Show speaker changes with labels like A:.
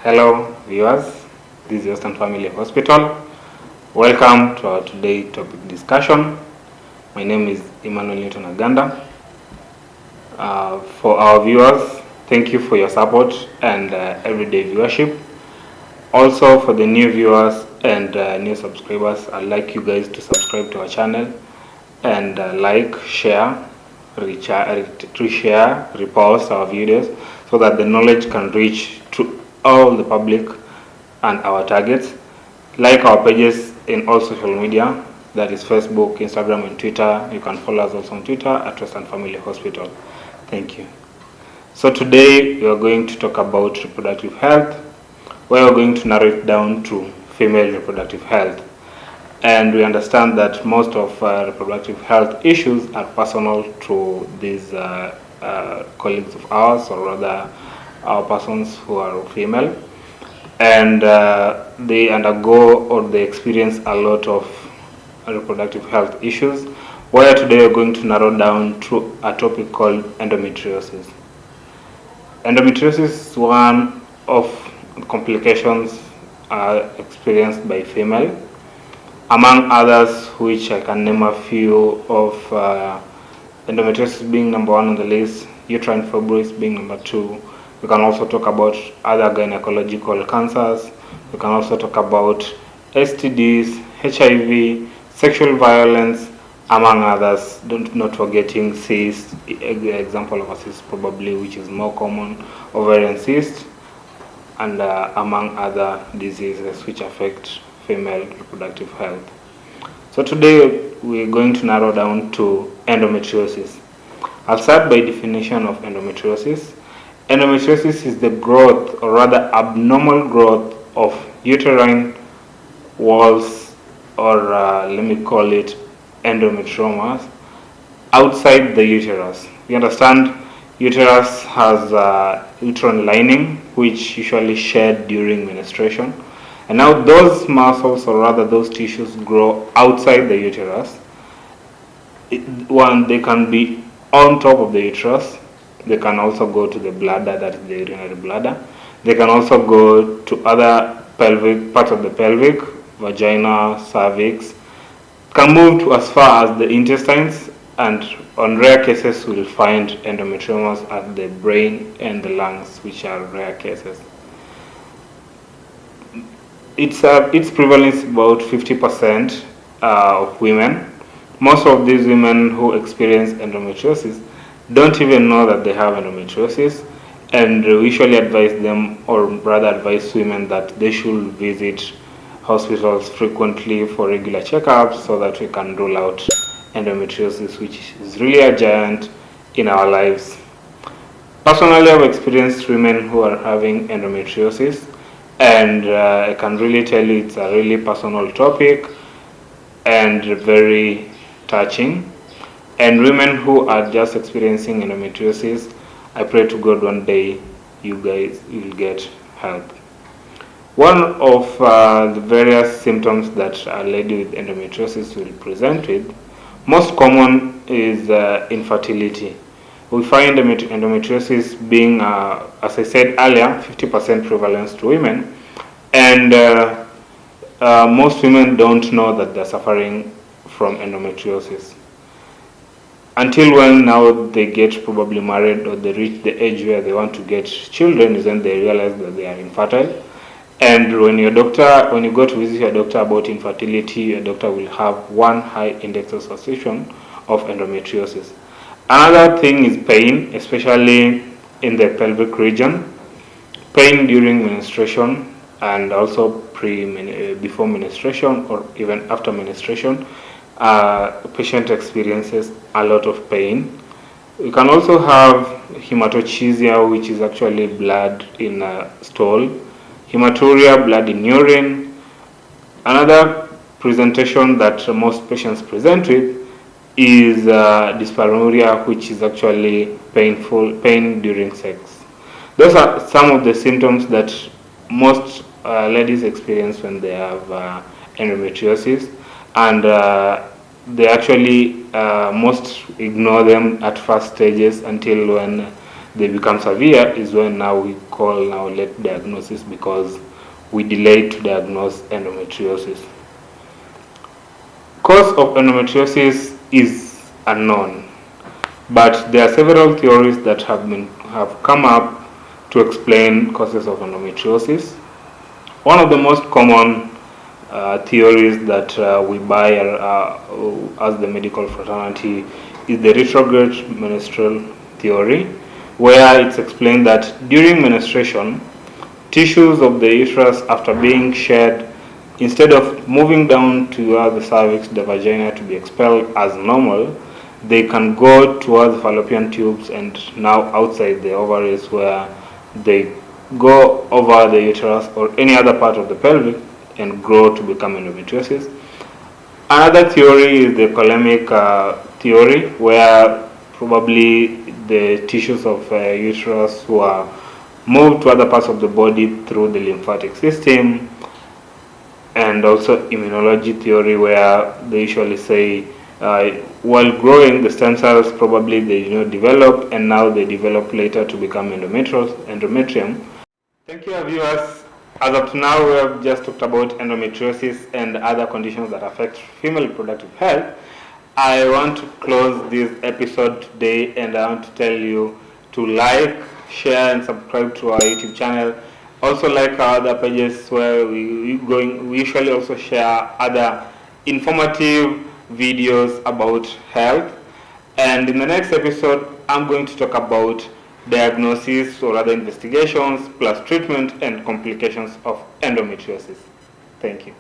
A: Hello viewers, this is Western Family Hospital. Welcome to our today topic discussion. My name is Emmanuel Newton Aganda. For our viewers, thank you for your support and everyday viewership. Also for the new viewers and new subscribers, I'd like you guys to subscribe to our channel and like, share, reshare, repost our videos so that the knowledge can reach to all the public and our targets. Like our pages in all social media, that is Facebook, Instagram, and Twitter. You can follow us also on Twitter at Western Family Hospital. Thank you. So today we are going to talk about reproductive health, where we're going to narrow it down to female reproductive health. And we understand that most of reproductive health issues are personal to these colleagues of ours, or rather our persons who are female, and they undergo or they experience a lot of reproductive health issues, where today we're going to narrow down to a topic called endometriosis. Endometriosis is one of the complications experienced by female, among others, which I can name a few of, endometriosis being number one on the list, uterine fibroids being number two. We can also talk about other gynecological cancers. We can also talk about STDs, HIV, sexual violence, among others. Not forgetting cysts, example of a cyst probably, which is more common, ovarian cyst, and among other diseases which affect female reproductive health. So today we're going to narrow down to endometriosis. I'll start by definition of endometriosis. Endometriosis is the growth, or rather abnormal growth, of uterine walls, or let me call it endometriomas, outside the uterus. We understand uterus has a uterine lining which usually shed during menstruation. And now those muscles, or rather those tissues, grow outside the uterus. They can be on top of the uterus. They can also go to the bladder, that is the urinary bladder. They can also go to other pelvic parts of the pelvic, vagina, cervix. Can move to as far as the intestines, and on rare cases we'll find endometriomas at the brain and the lungs, which are rare cases. Its prevalence is about 50% of women. Most of these women who experience endometriosis don't even know that they have endometriosis, and we usually advise them, or rather advise women, that they should visit hospitals frequently for regular checkups so that we can rule out endometriosis, which is really a giant in our lives. Personally, I've experienced women who are having endometriosis, and I can really tell you it's a really personal topic and very touching. And women who are just experiencing endometriosis, I pray to God one day you guys will get help. One of the various symptoms that a lady with endometriosis will present with, most common, is infertility. We find endometriosis being, as I said earlier, 50% prevalence to women, and most women don't know that they're suffering from endometriosis until when now they get probably married, or they reach the age where they want to get children, is when they realize that they are infertile. And when you go to visit your doctor about infertility, your doctor will have one high index of suspicion of endometriosis. Another thing is pain, especially in the pelvic region. Pain during menstruation, and also before menstruation, or even after menstruation. Patient experiences a lot of pain. We can also have hematochezia, which is actually blood in stool. Hematuria, blood in urine. Another presentation that most patients present with is dyspareunia, which is actually pain during sex. Those are some of the symptoms that most ladies experience when they have endometriosis, and they actually most ignore them at first stages until when they become severe is when now we call now late diagnosis, because we delay to diagnose endometriosis. Cause of endometriosis is unknown, but there are several theories that have come up to explain causes of endometriosis. One of the most common theories that we buy as the medical fraternity is the retrograde menstrual theory, where it's explained that during menstruation, tissues of the uterus, after being shed, instead of moving down toward the cervix, the vagina, to be expelled as normal, they can go towards the fallopian tubes and now outside the ovaries, where they go over the uterus or any other part of the pelvic and grow to become endometriosis. Another theory is the colemic theory, where probably the tissues of uterus were moved to other parts of the body through the lymphatic system, and also immunology theory, where they usually say while growing, the stem cells probably they develop, and now they develop later to become endometrium. Thank you, viewers. As of now, we have just talked about endometriosis and other conditions that affect female reproductive health. I want to close this episode today, and I want to tell you to like, share, and subscribe to our YouTube channel. Also, like our other pages, where we usually also share other informative videos about health. And in the next episode, I'm going to talk about diagnosis or other investigations, plus treatment and complications of endometriosis. Thank you.